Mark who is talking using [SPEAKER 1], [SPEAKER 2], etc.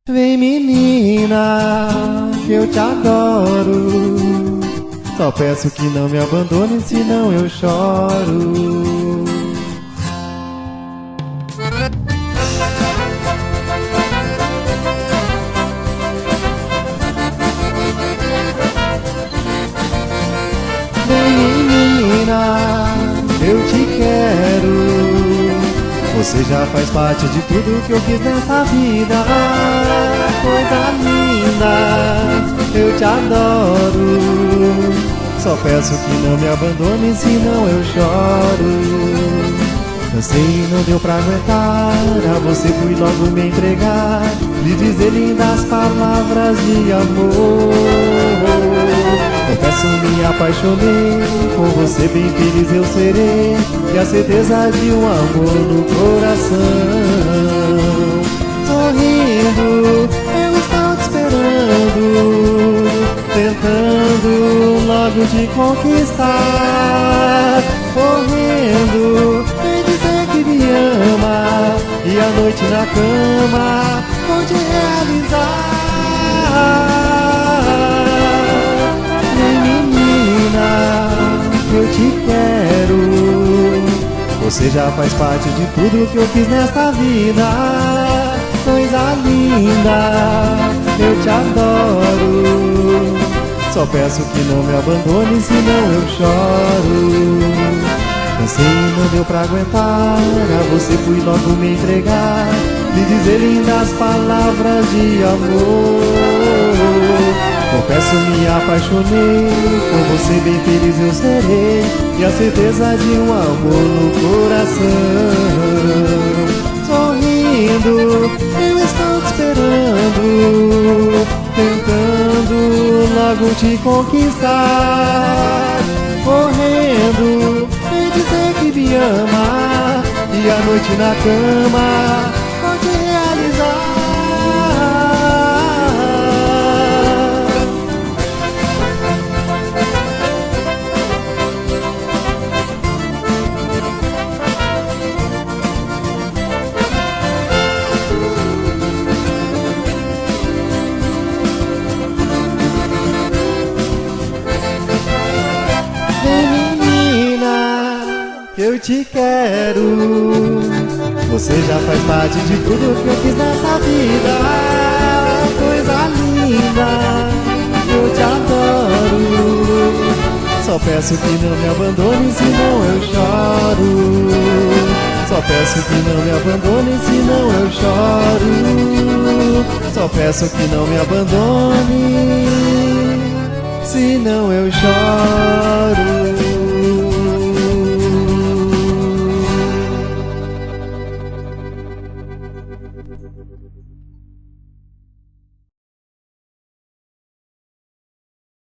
[SPEAKER 1] Vem menina, que eu te adoro. Só peço que não me abandone, senão eu choro. Vem menina, eu te quero. Você já faz parte de tudo que eu quis nessa vida. Coisa linda, eu te adoro. Só peço que não me abandone, senão eu choro. Cansei e não deu pra aguentar, a você fui logo me entregar, lhe dizer lindas palavras de amor. Confesso, me apaixonei, com você bem feliz eu serei, e a certeza de um amor no coração. Sorrindo, eu estou te esperando, tentando logo te conquistar. Correndo, vem dizer que me ama, e a noite na cama vou te realizar. Eu te quero. Você já faz parte de tudo que eu fiz nesta vida. Coisa linda, eu te adoro. Só peço que não me abandone, senão eu choro. Cansei e não deu pra aguentar, a você fui logo me entregar, lhe dizer lindas palavras de amor. Confesso, me apaixonei, com você bem feliz eu serei, e a certeza de um amor no coração. Sorrindo, eu estou te esperando, tentando logo te conquistar. Correndo, vem dizer que me ama, e a noite na cama vou te realizar. Eu te quero. Você já faz parte de tudo que eu fiz nessa vida. Coisa linda, eu te adoro. Só peço que não me abandone, senão eu choro. Só peço que não me abandone, senão eu choro. Só peço que não me abandone, senão eu choro.